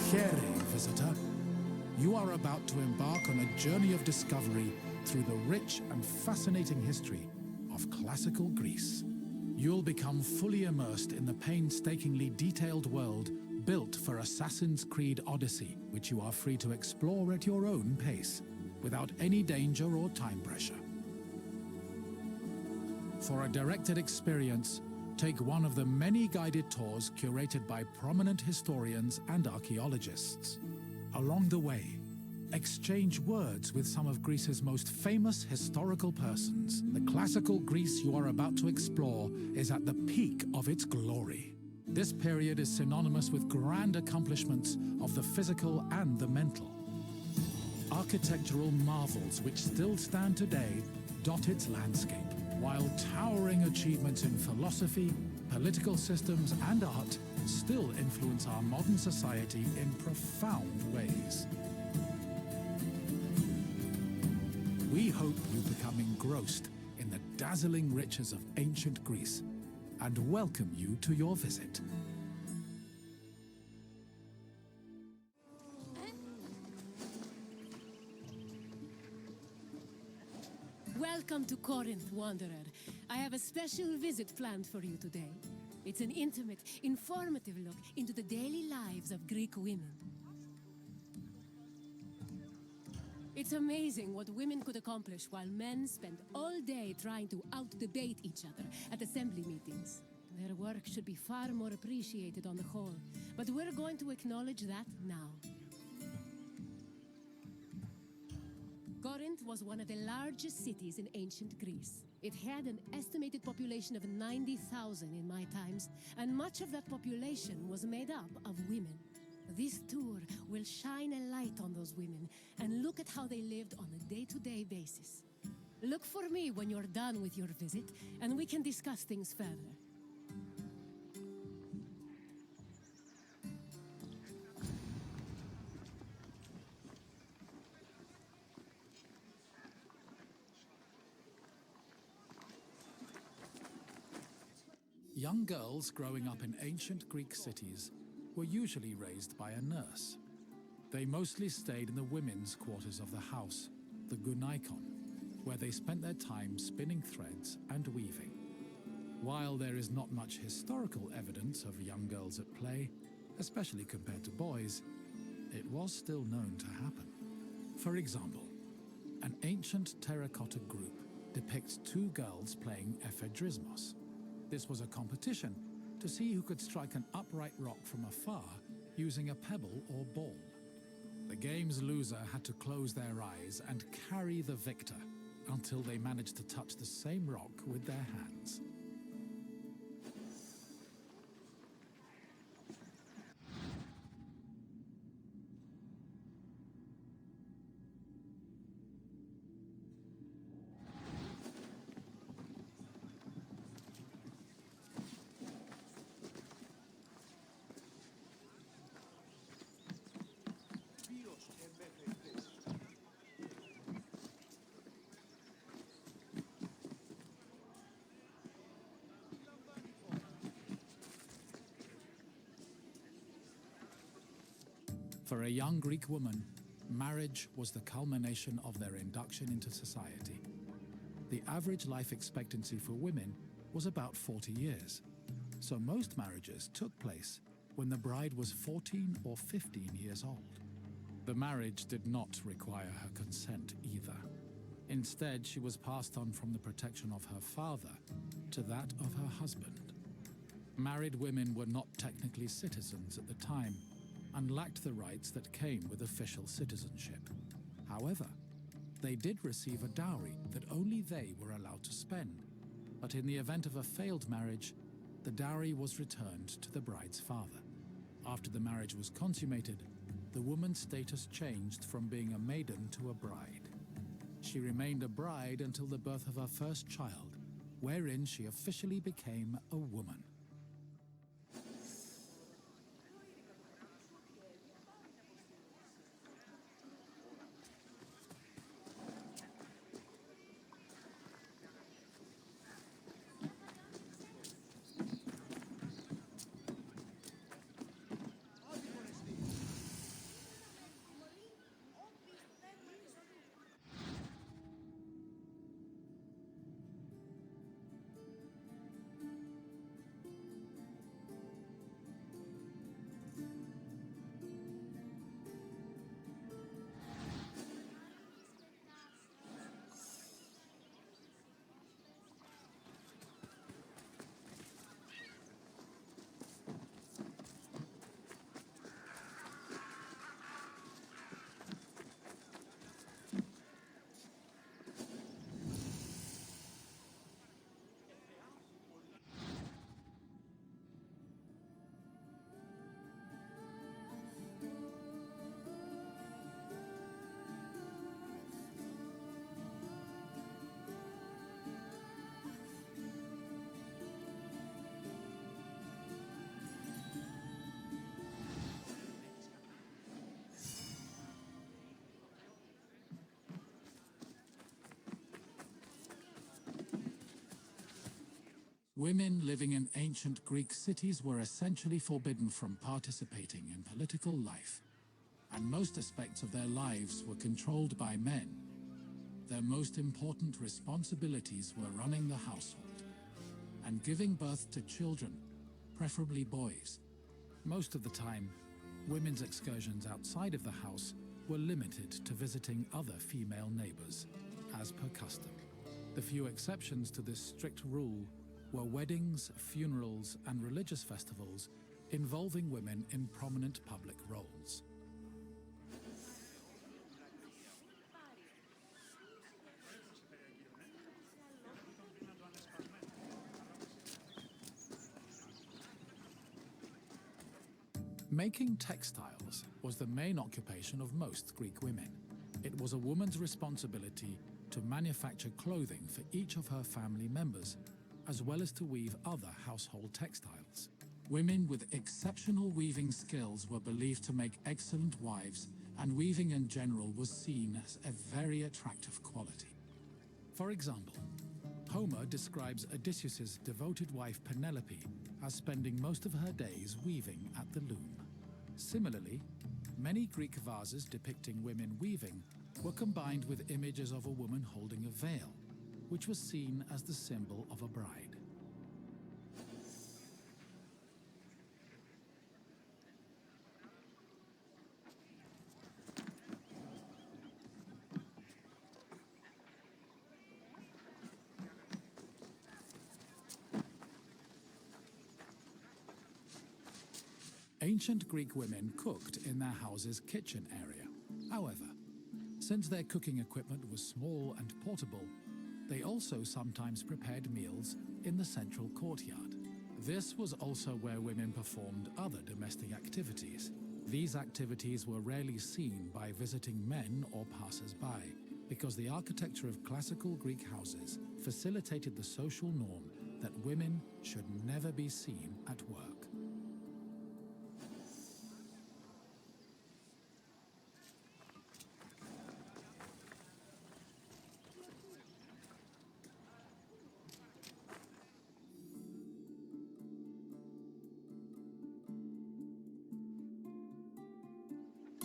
Visitor. You are about to embark on a journey of discovery through the rich and fascinating history of classical Greece. You'll become fully immersed in the painstakingly detailed world built for Assassin's Creed Odyssey, which you are free to explore at your own pace, without any danger or time pressure. For a directed experience, take one of the many guided tours curated by prominent historians and archaeologists. Along the way, exchange words with some of Greece's most famous historical persons. The classical Greece you are about to explore is at the peak of its glory. This period is synonymous with grand accomplishments of the physical and the mental. Architectural marvels which still stand today dot its landscape, while towering achievements in philosophy, political systems, and art still influence our modern society in profound ways. We hope you become engrossed in the dazzling riches of ancient Greece and welcome you to your visit. Welcome to Corinth, Wanderer. I have a special visit planned for you today. It's an intimate, informative look into the daily lives of Greek women. It's amazing what women could accomplish while men spend all day trying to out-debate each other at assembly meetings. Their work should be far more appreciated on the whole, but we're going to acknowledge that now. Corinth was one of the largest cities in ancient Greece. It had an estimated population of 90,000 in my times, and much of that population was made up of women. This tour will shine a light on those women and look at how they lived on a day-to-day basis. Look for me when you're done with your visit, and we can discuss things further. Young girls growing up in ancient Greek cities were usually raised by a nurse. They mostly stayed in the women's quarters of the house, the gunaikon, where they spent their time spinning threads and weaving. While there is not much historical evidence of young girls at play, especially compared to boys, it was still known to happen. For example, an ancient terracotta group depicts two girls playing ephedrismos. This was a competition to see who could strike an upright rock from afar using a pebble or ball. The game's loser had to close their eyes and carry the victor until they managed to touch the same rock with their hands. For a young Greek woman, marriage was the culmination of their induction into society. The average life expectancy for women was about 40 years, so most marriages took place when the bride was 14 or 15 years old. The marriage did not require her consent either. Instead, she was passed on from the protection of her father to that of her husband. Married women were not technically citizens at the time, and lacked the rights that came with official citizenship. However, they did receive a dowry that only they were allowed to spend, but in the event of a failed marriage, the dowry was returned to the bride's father. After the marriage was consummated, the woman's status changed from being a maiden to a bride. She remained a bride until the birth of her first child, wherein she officially became a woman. Women living in ancient Greek cities were essentially forbidden from participating in political life, and most aspects of their lives were controlled by men. Their most important responsibilities were running the household and giving birth to children, preferably boys. Most of the time, women's excursions outside of the house were limited to visiting other female neighbors, as per custom. The few exceptions to this strict rule were weddings, funerals, and religious festivals involving women in prominent public roles. Making textiles was the main occupation of most Greek women. It was a woman's responsibility to manufacture clothing for each of her family members, as well as to weave other household textiles. Women with exceptional weaving skills were believed to make excellent wives, and weaving in general was seen as a very attractive quality. For example, Homer describes Odysseus's devoted wife Penelope as spending most of her days weaving at the loom. Similarly, many Greek vases depicting women weaving were combined with images of a woman holding a veil, which was seen as the symbol of a bride. Ancient Greek women cooked in their house's kitchen area. However, since their cooking equipment was small and portable, they also sometimes prepared meals in the central courtyard. This was also where women performed other domestic activities. These activities were rarely seen by visiting men or passers-by, because the architecture of classical Greek houses facilitated the social norm that women should never be seen at work.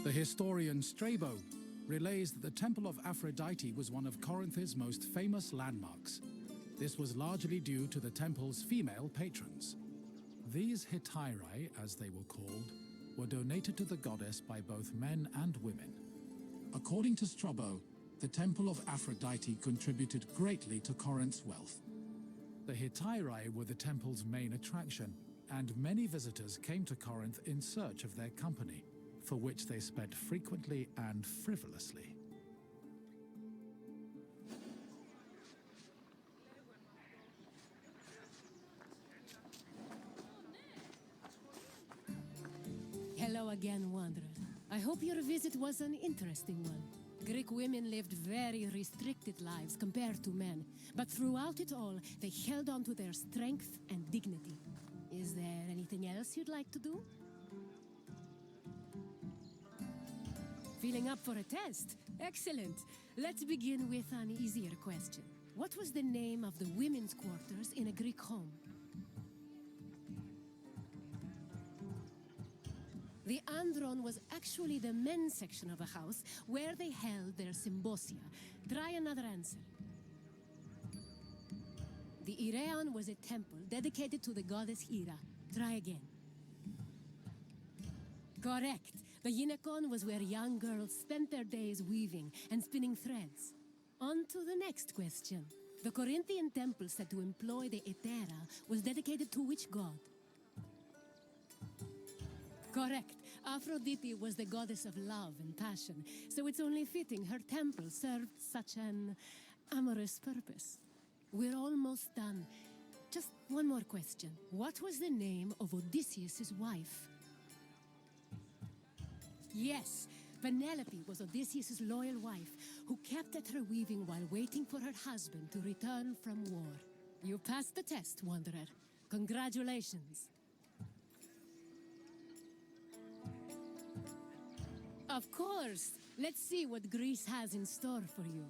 The historian Strabo relays that the Temple of Aphrodite was one of Corinth's most famous landmarks. This was largely due to the temple's female patrons. These hetairai, as they were called, were donated to the goddess by both men and women. According to Strabo, the Temple of Aphrodite contributed greatly to Corinth's wealth. The hetairai were the temple's main attraction, and many visitors came to Corinth in search of their company, for which they spent frequently and frivolously. Hello again, wanderer. I hope your visit was an interesting one. Greek women lived very restricted lives compared to men, but throughout it all, they held on to their strength and dignity. Is there anything else you'd like to do? Feeling up for a test? Excellent. Let's begin with an easier question. What was the name of the women's quarters in a Greek home? The andron was actually the men's section of a house where they held their symbosia. Try another answer. The Ireon was a temple dedicated to the goddess Hera. Try again. Correct. The Gynekon was where young girls spent their days weaving and spinning threads. On to the next question. The Corinthian temple said to employ the Hetera was dedicated to which god? Correct. Aphrodite was the goddess of love and passion, so it's only fitting her temple served such an amorous purpose. We're almost done. Just one more question. What was the name of Odysseus' wife? Yes, Penelope was Odysseus' loyal wife, who kept at her weaving while waiting for her husband to return from war. You passed the test, wanderer. Congratulations. Of course. Let's see what Greece has in store for you.